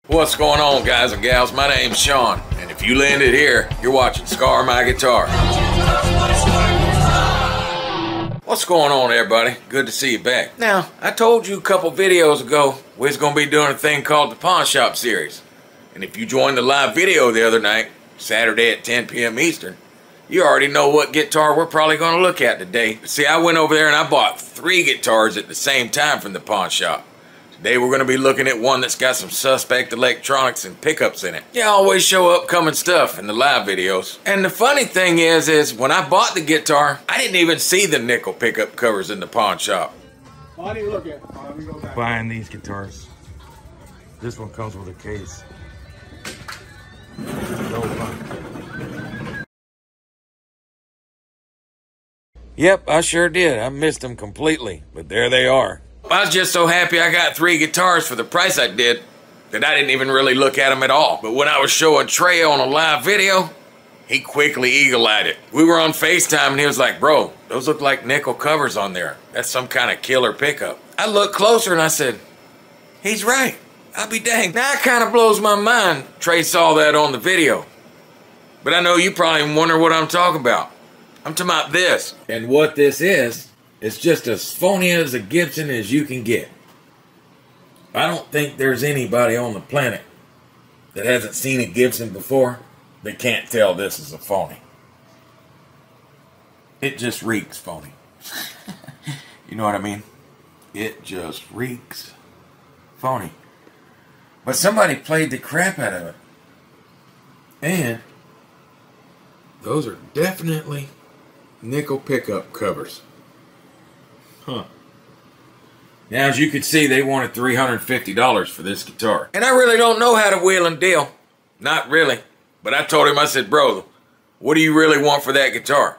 What's going on, guys and gals? My name's Sean, and if you landed here, you're watching Scar My Guitar. What's going on, everybody? Good to see you back. Now, I told you a couple videos ago we was going to be doing a thing called the Pawn Shop series. And if you joined the live video the other night, Saturday at 10 p.m. Eastern, you already know what guitar we're probably going to look at today. See, I went over there and I bought 3 guitars at the same time from the pawn shop. Today we're going to be looking at one that's got some suspect electronics and pickups in it. You always show upcoming stuff in the live videos. And the funny thing is when I bought the guitar, I didn't even see the nickel pickup covers in the pawn shop. Why do you look at? Let me go back. Buying these guitars. This one comes with a case. No fun. Yep, I sure did. I missed them completely, but there they are. I was just so happy I got 3 guitars for the price I did that I didn't even really look at them at all. But when I was showing Trey on a live video, he quickly eagle-eyed it. We were on FaceTime and he was like, bro, those look like nickel covers on there. That's some kind of killer pickup. I looked closer and I said, he's right. I'll be dang. Now it kind of blows my mind Trey saw that on the video. But I know you probably wonder what I'm talking about. I'm talking about this. And what this is, it's just as phony as a Gibson as you can get. I don't think there's anybody on the planet that hasn't seen a Gibson before that can't tell this is a phony. It just reeks phony. You know what I mean? It just reeks phony. But somebody played the crap out of it. And those are definitely nickel pickup covers. Huh. Now, as you can see, they wanted $350 for this guitar. And I really don't know how to wheel and deal. Not really. But I told him, I said, bro, what do you really want for that guitar?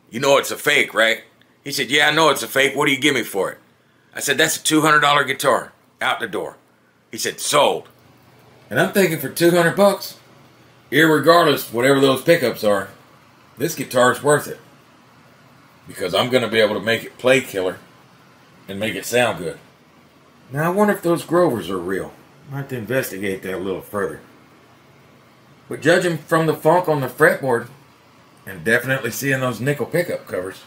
You know it's a fake, right? He said, yeah, I know it's a fake. What do you give me for it? I said, that's a $200 guitar. Out the door. He said, sold. And I'm thinking for 200 bucks, irregardless whatever those pickups are, this guitar's worth it. Because I'm going to be able to make it play killer and make it sound good. Now I wonder if those Grovers are real. I'll have to investigate that a little further. But judging from the funk on the fretboard, and definitely seeing those nickel pickup covers,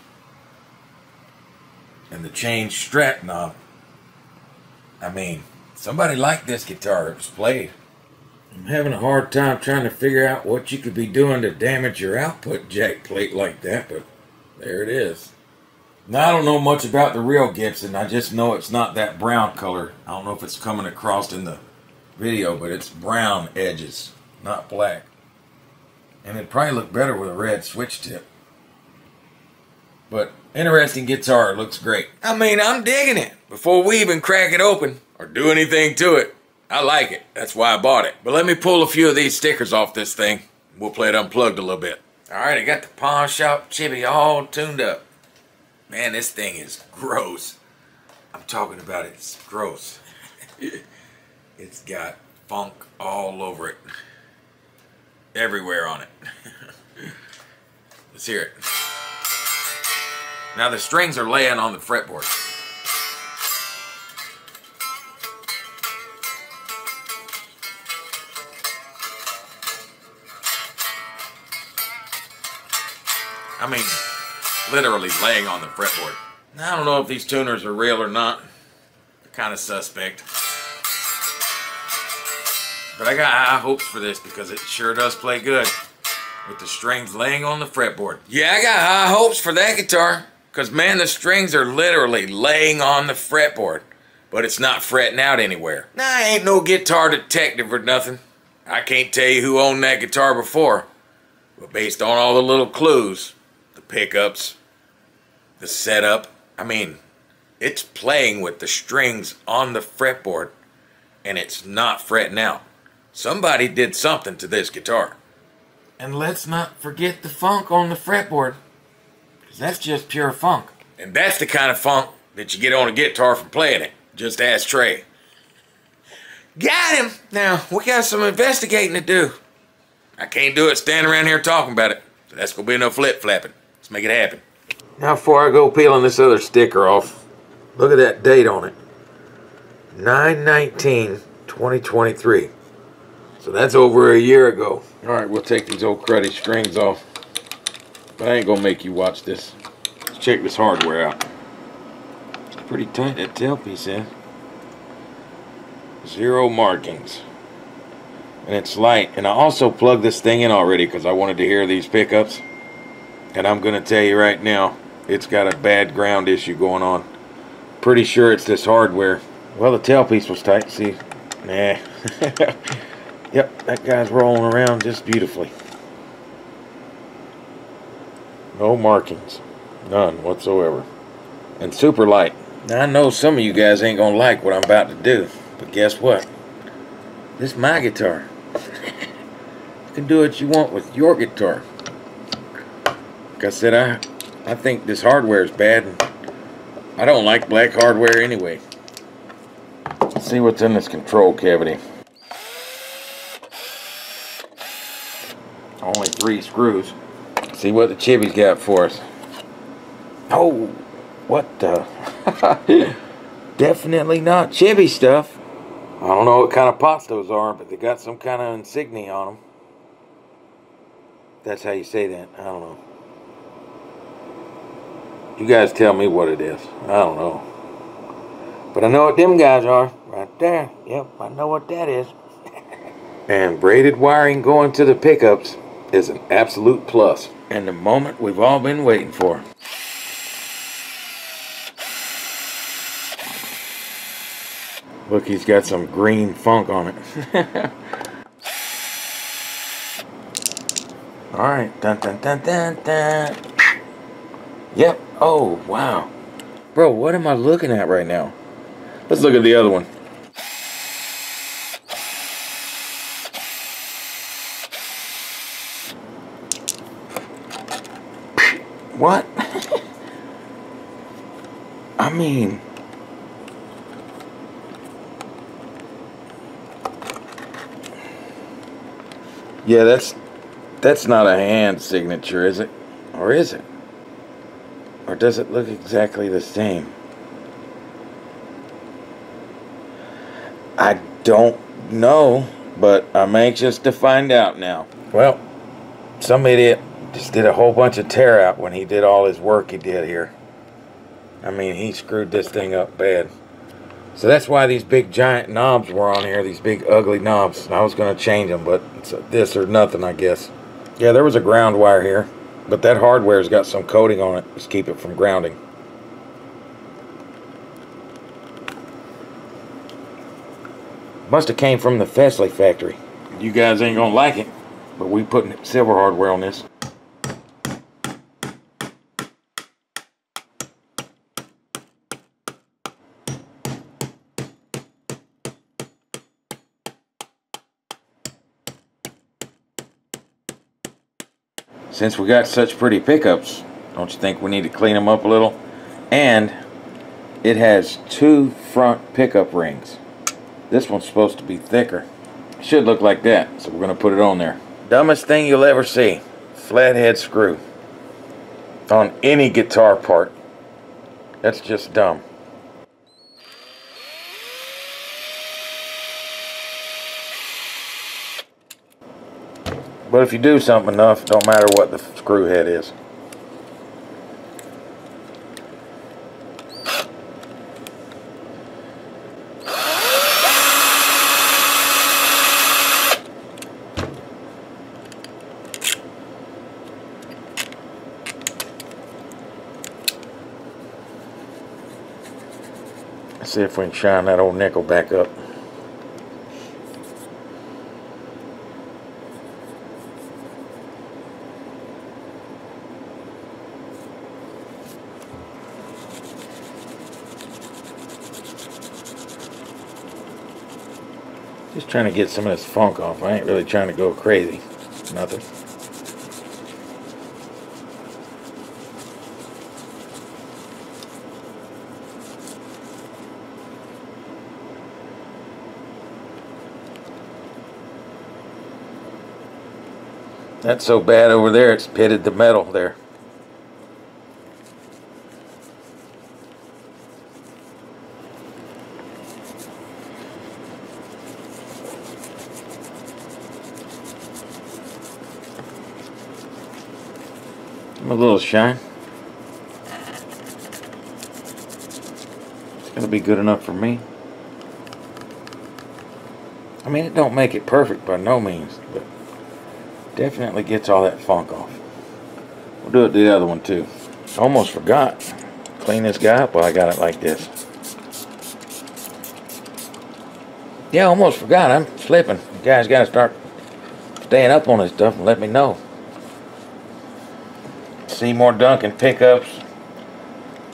and the changed Strat knob, I mean, somebody liked this guitar. It was played. I'm having a hard time trying to figure out what you could be doing to damage your output jack plate like that, but there it is. Now, I don't know much about the real Gibson. I just know it's not that brown color. I don't know if it's coming across in the video, but it's brown edges, not black. And it'd probably look better with a red switch tip. But interesting guitar. It looks great. I mean, I'm digging it. Before we even crack it open or do anything to it, I like it. That's why I bought it. But let me pull a few of these stickers off this thing. We'll play it unplugged a little bit. Alright, I got the pawn shop chibi all tuned up. Man, this thing is gross. I'm talking about it's gross. It's got funk all over it. Everywhere on it. Let's hear it. Now the strings are laying on the fretboard. I mean, literally laying on the fretboard. Now, I don't know if these tuners are real or not. They're kind of suspect. But I got high hopes for this because it sure does play good with the strings laying on the fretboard. Yeah, I got high hopes for that guitar because, man, the strings are literally laying on the fretboard. But it's not fretting out anywhere. Now, I ain't no guitar detective or nothing. I can't tell you who owned that guitar before. But based on all the little clues, the pickups, the setup, I mean, it's playing with the strings on the fretboard and it's not fretting out. Somebody did something to this guitar. And let's not forget the funk on the fretboard, because that's just pure funk. And that's the kind of funk that you get on a guitar from playing it. Just ask Trey. Got him! Now, we got some investigating to do. I can't do it standing around here talking about it. So that's going to be no flip-flapping. Let's make it happen. Now, before I go peeling this other sticker off, look at that date on it. 9/19/2023. So that's over a year ago. All right, we'll take these old cruddy strings off. But I ain't gonna make you watch this. Let's check this hardware out. It's pretty tight, that tailpiece is. 0 markings. And it's light. And I also plugged this thing in already because I wanted to hear these pickups. And I'm gonna tell you right now, it's got a bad ground issue going on. Pretty sure it's this hardware. Well, the tailpiece was tight, see? Nah. Yep, that guy's rolling around just beautifully. No markings. None whatsoever. And super light. Now, I know some of you guys ain't gonna like what I'm about to do, but guess what? This is my guitar. You can do what you want with your guitar. Like I said, I think this hardware is bad, and I don't like black hardware anyway. Let's see what's in this control cavity. Only 3 screws. See what the Chibi's got for us. Oh, what the? Definitely not Chibi stuff. I don't know what kind of pots those are, but they got some kind of insignia on them. That's how you say that. I don't know. You guys tell me what it is. I don't know. But I know what them guys are. Right there. Yep, I know what that is. And braided wiring going to the pickups is an absolute plus. And the moment we've all been waiting for. Look, he's got some green funk on it. Alright. Dun dun dun dun dun. Yep. Oh, wow. Bro, what am I looking at right now? Let's look at the other one. What? I mean... Yeah, that's not a hand signature, is it? Or is it? Or does it look exactly the same? I don't know, but I'm anxious to find out now. Well, some idiot just did a whole bunch of tear out when he did all his work he did here. I mean, he screwed this thing up bad. So that's why these big giant knobs were on here, these big ugly knobs. I was going to change them, but it's this or nothing, I guess. Yeah, there was a ground wire here, but that hardware's got some coating on it to keep it from grounding. Must have came from the Fesley factory. You guys ain't going to like it, but we putting silver hardware on this. Since we got such pretty pickups, don't you think we need to clean them up a little? And it has 2 front pickup rings. This one's supposed to be thicker. Should look like that, so we're going to put it on there. Dumbest thing you'll ever see. Flathead screw. On any guitar part. That's just dumb. But if you do something enough, don't matter what the screw head is. Let's see if we can shine that old nickel back up. Just trying to get some of this funk off. I ain't really trying to go crazy. Nothing. That's so bad over there, it's pitted the metal there. A little shine. It's gonna be good enough for me. I mean, it don't make it perfect by no means, but definitely gets all that funk off. We'll do it to the other one too. Almost forgot. Clean this guy up while I got it like this. Yeah, almost forgot. I'm slipping. You guys got to start staying up on this stuff and let me know. Seymour Duncan pickups.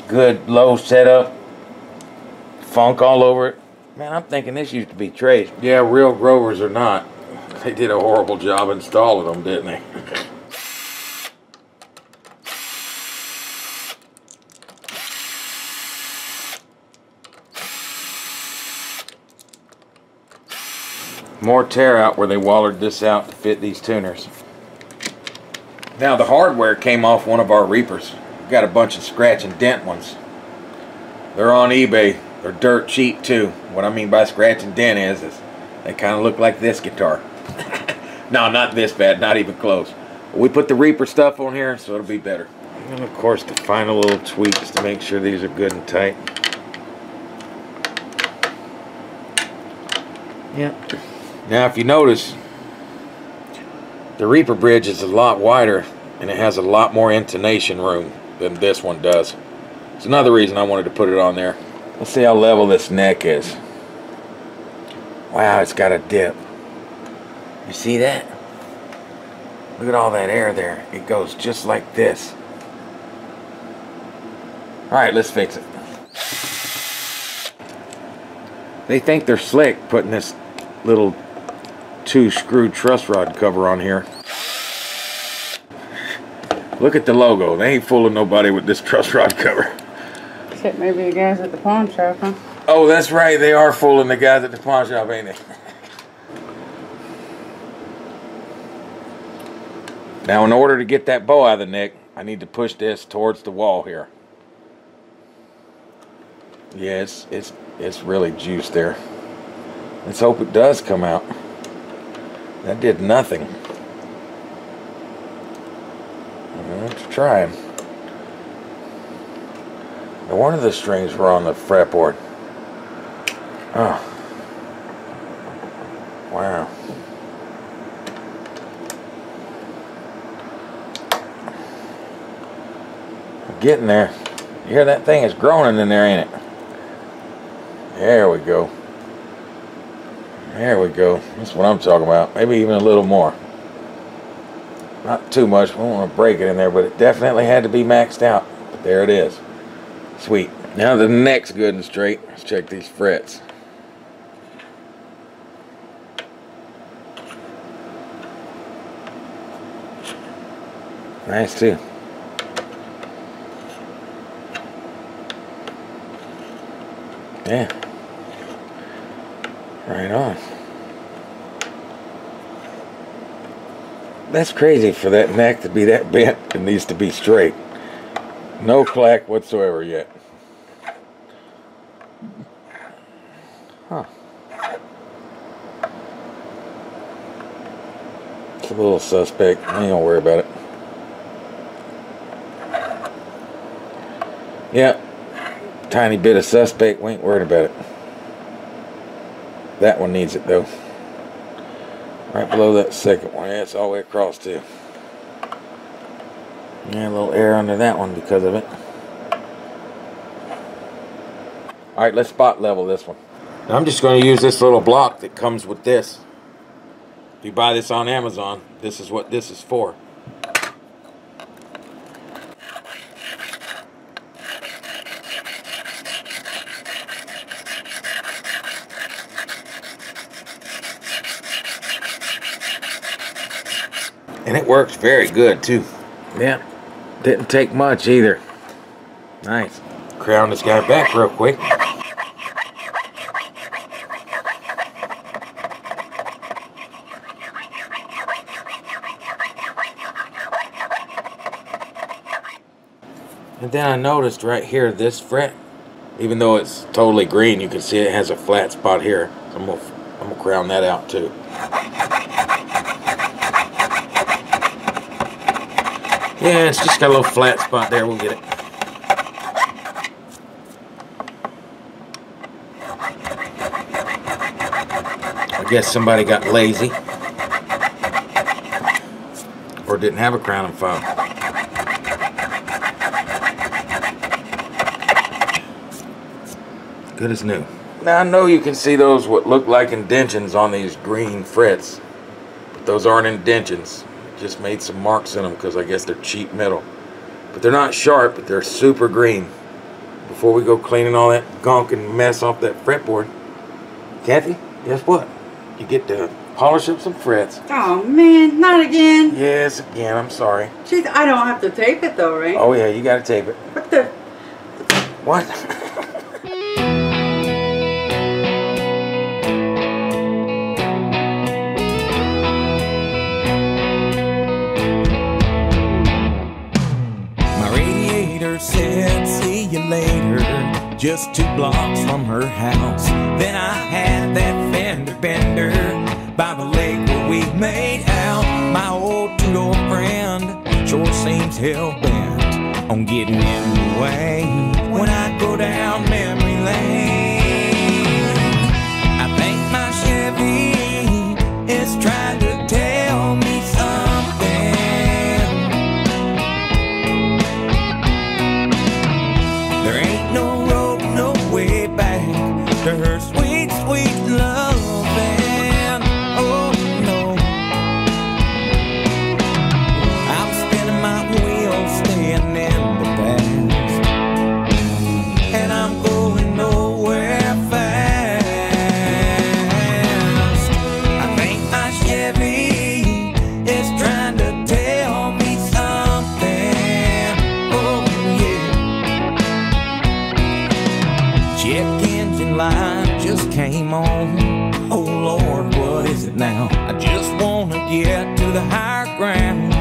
Good low setup. Funk all over it. Man, I'm thinking this used to be traced. Yeah, real Grovers or not, they did a horrible job installing them, didn't they? More tear out where they wallered this out to fit these tuners. Now the hardware came off one of our Reapers. We've got a bunch of scratch and dent ones. They're on eBay. They're dirt cheap too. What I mean by scratch and dent is they kind of look like this guitar. No, not this bad, not even close. We put the Reaper stuff on here, so it'll be better. And of course the final little tweaks to make sure these are good and tight. Yep. Now if you notice, the Reaper bridge is a lot wider and it has a lot more intonation room than this one does. It's another reason I wanted to put it on there. Let's see how level this neck is. Wow, it's got a dip. You see that? Look at all that air there. It goes just like this. Alright, let's fix it. They think they're slick putting this little 2-screw truss rod cover on here. Look at the logo. They ain't fooling nobody with this truss rod cover. Except maybe the guys at the pawn shop, huh? Oh, that's right. They are fooling the guys at the pawn shop, ain't they? Now, in order to get that bow out of the neck, I need to push this towards the wall here. Yeah, it's really juiced there. Let's hope it does come out. That did nothing. Let's try it. No wonder the strings were on the fretboard. Oh. Wow. I'm getting there. You hear that thing is groaning in there, ain't it? There we go. There we go. That's what I'm talking about. Maybe even a little more. Not too much. We don't want to break it in there, but it definitely had to be maxed out. But there it is. Sweet. Now the neck's good and straight. Let's check these frets. Nice too. Yeah. Right on. That's crazy for that neck to be that bent. It needs to be straight. No clack whatsoever yet. Huh. It's a little suspect. I ain't gonna worry about it. Yep. Tiny bit of suspect. We ain't worried about it. That one needs it though. Right below that second one. Yeah, it's all the way across too. Yeah, a little air under that one because of it. Alright, let's spot level this one. Now I'm just going to use this little block that comes with this. If you buy this on Amazon, this is what this is for. And it works very good too. Yeah, didn't take much either. Nice. Crown this guy back real quick. And then I noticed right here, this fret, even though it's totally green, you can see it has a flat spot here. So I'm gonna crown that out too. Yeah, it's just got a little flat spot there. We'll get it. I guess somebody got lazy or didn't have a crown and file. Good as new. Now I know you can see those what look like indentions on these green frets, but those aren't indentions. Just made some marks in them because I guess they're cheap metal. But they're not sharp, but they're super green. Before we go cleaning all that gunk and mess off that fretboard, Kathy, guess what? You get to polish up some frets. Oh man, not again. Yes, again, I'm sorry. Jeez, I don't have to tape it though, right? Oh yeah, you gotta tape it. What the? What? Said see you later, just 2 blocks from her house. Then I had that fender bender by the lake where we made out. My old 2-door friend sure seems hell-bent on getting in the way when I go down memory lane. I think my Chevy is trying to tell me something. There ain't no road, no way back to her sweet, sweet loving. Oh no, I'm spinning my wheels, staying in the past, and I'm going nowhere fast. I think my Chevy is trying to tell me something. Oh yeah. Check engine light just came on. Oh Lord, what is it now? I just wanna get to the higher ground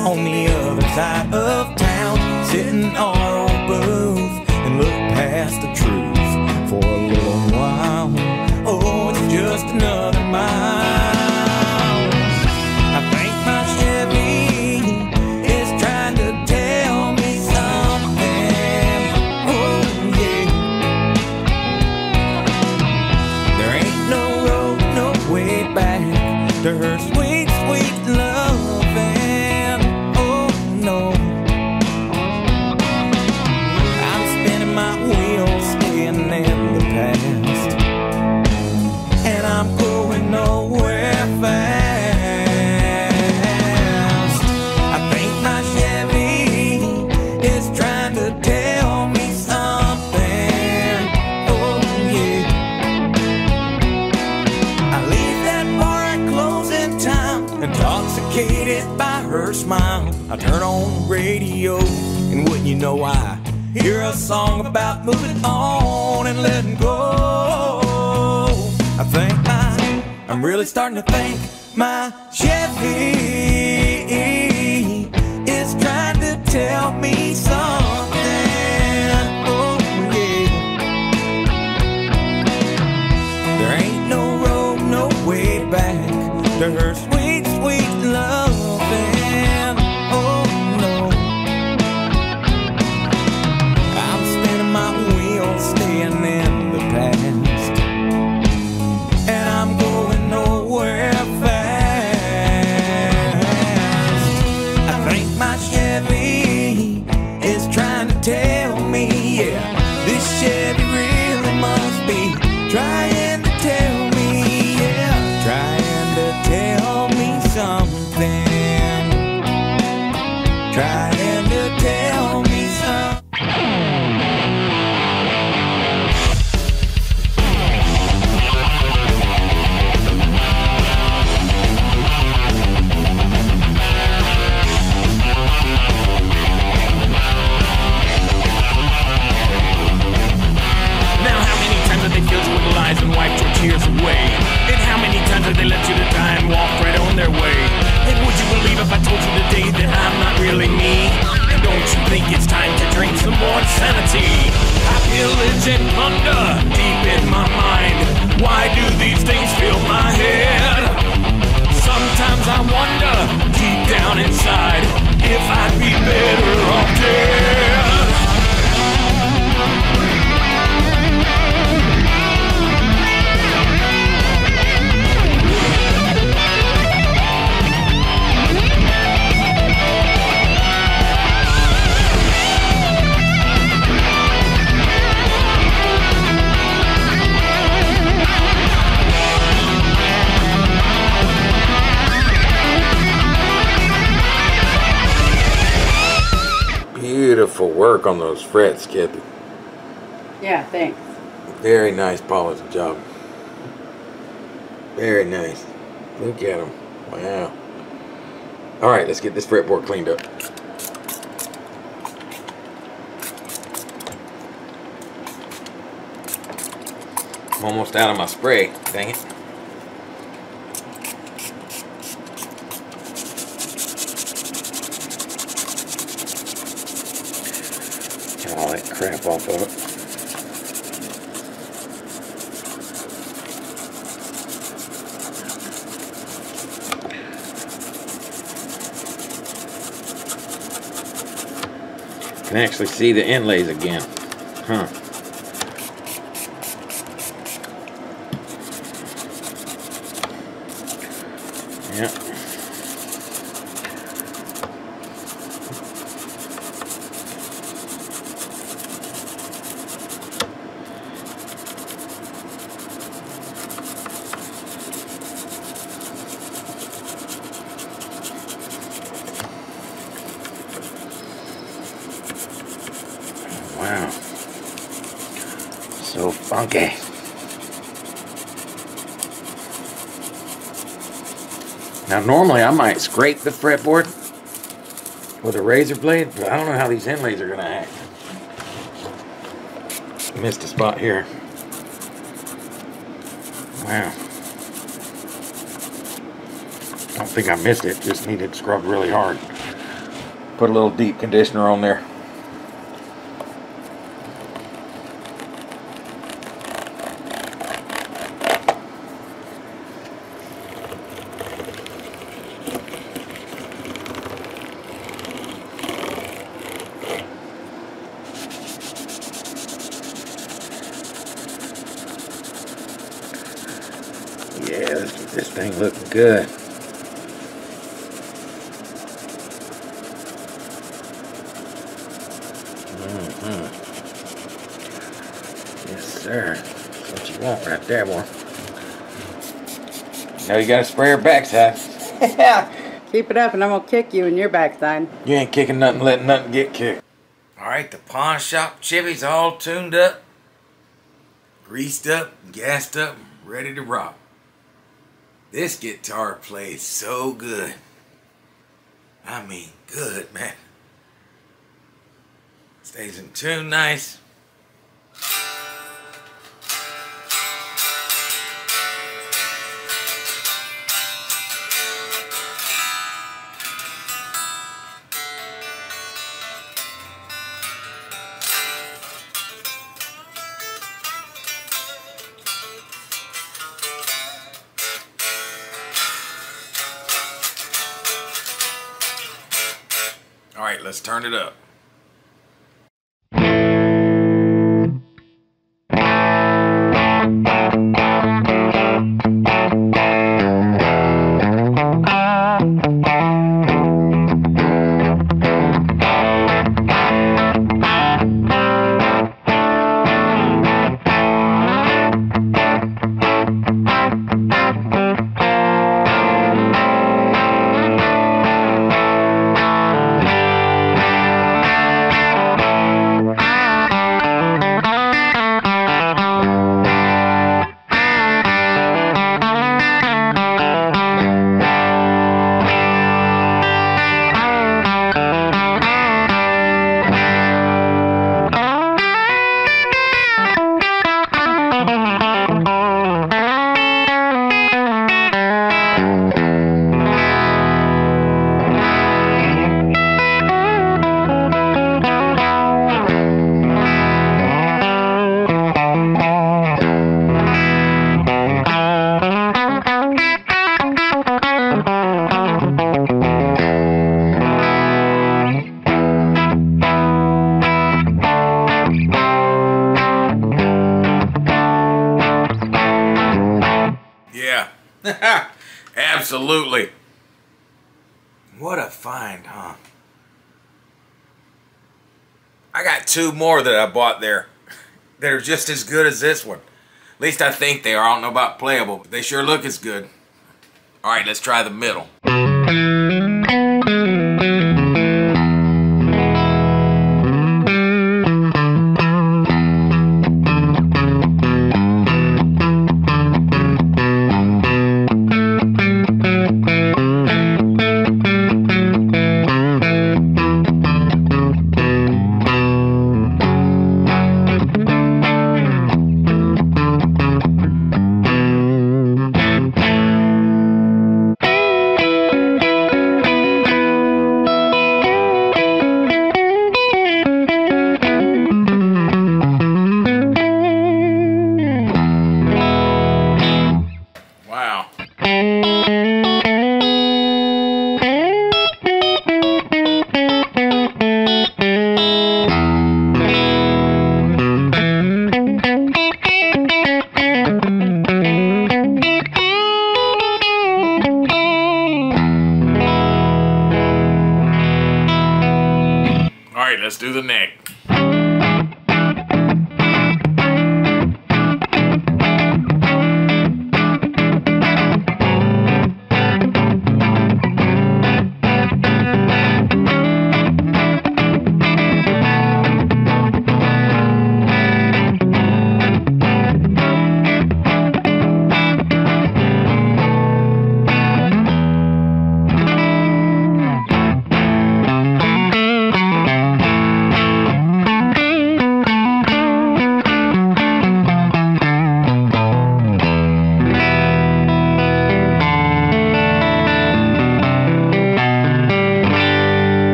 on the other side of town. Sit in our old booth and look past the truth for a little while. Oh, it's just another mile. I think my Chevy is trying to tell me something. Oh yeah. There ain't no road, no way back to her sweet, sweet loving. Oh no, I'm spinning my wheels, staying in the past, and I'm going nowhere fast. I think my Chevy is trying to tell me something. Oh yeah. I leave that bar at closing time, intoxicated by her smile. I turn on the radio, and wouldn't you know, I hear a song about moving on and letting go. I think I'm really starting to think my Chevy is trying to tell me something. Oh yeah. There ain't no road, no way back to her sweet, sweet loving. Oh no, I'm spinning my wheels, staying in the past, and I'm going nowhere fast. I think my Chevy is trying to tell me, yeah, this Chevy really must be trying to tell me, yeah, trying to tell me something, trying to tell me something. Now how many times have they filled you with lies and wiped your tears away? And how many times have they left you to die and walk right on their way? And would you believe if I told you today that I'm not really me? And don't you think it's time to drink some more insanity? I pillage and plunder deep in my mind. Why do these things fill my head? Sometimes I wonder deep down inside if I'd be better work on those frets, Kathy. Yeah, thanks. Very nice polishing job. Very nice. Look at them. Wow. All right, let's get this fretboard cleaned up. I'm almost out of my spray. Dang it. Get all that crap off of it. Can actually see the inlays again. Huh. Yep. Wow. So funky. Now normally I might scrape the fretboard with a razor blade, but I don't know how these inlays are going to act. Missed a spot here. Wow. I don't think I missed it, just needed scrubbed really hard. Put a little deep conditioner on there. Yeah, this thing looking good. Yes, sir. That's what you want right there, boy. Now you got to spray her backside. Yeah. Keep it up and I'm going to kick you in your backside. You ain't kicking nothing, letting nothing get kicked. Alright, the pawn shop Chivy's all tuned up, greased up, gassed up, ready to rock. This guitar plays so good. I mean, good, man. Stays in tune nice. All right, let's turn it up. Yeah, absolutely. What a find, huh? I got two more that I bought there that are just as good as this one. At least I think they are. I don't know about playable, but they sure look as good. All right, let's try the middle. Just do the neck.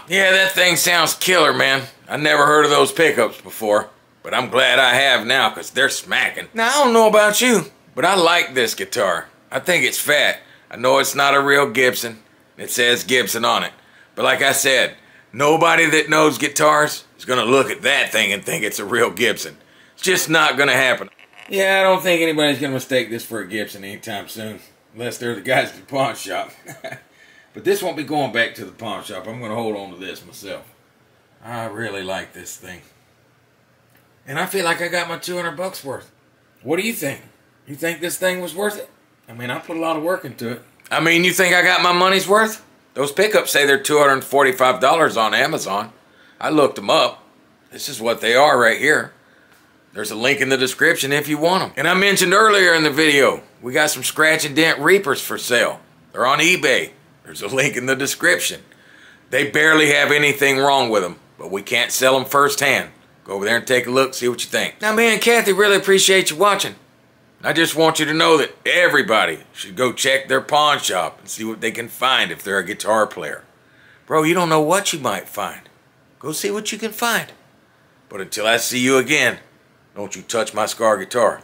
Yeah, that thing sounds killer, man. I never heard of those pickups before, but I'm glad I have now because they're smacking. Now, I don't know about you, but I like this guitar. I think it's fat. I know it's not a real Gibson. It says Gibson on it. But like I said, nobody that knows guitars is going to look at that thing and think it's a real Gibson. It's just not going to happen. Yeah, I don't think anybody's going to mistake this for a Gibson anytime soon, unless they're the guys at the pawn shop. But this won't be going back to the pawn shop. I'm going to hold on to this myself. I really like this thing. And I feel like I got my 200 bucks worth. What do you think? You think this thing was worth it? I mean, I put a lot of work into it. I mean, you think I got my money's worth? Those pickups say they're $245 on Amazon. I looked them up. This is what they are right here. There's a link in the description if you want them. And I mentioned earlier in the video, we got some scratch and dent Reapers for sale. They're on eBay. There's a link in the description. They barely have anything wrong with them, but we can't sell them firsthand. Go over there and take a look, see what you think. Now, me and Kathy really appreciate you watching. I just want you to know that everybody should go check their pawn shop and see what they can find if they're a guitar player. Bro, you don't know what you might find. Go see what you can find. But until I see you again, don't you touch my Scar guitar.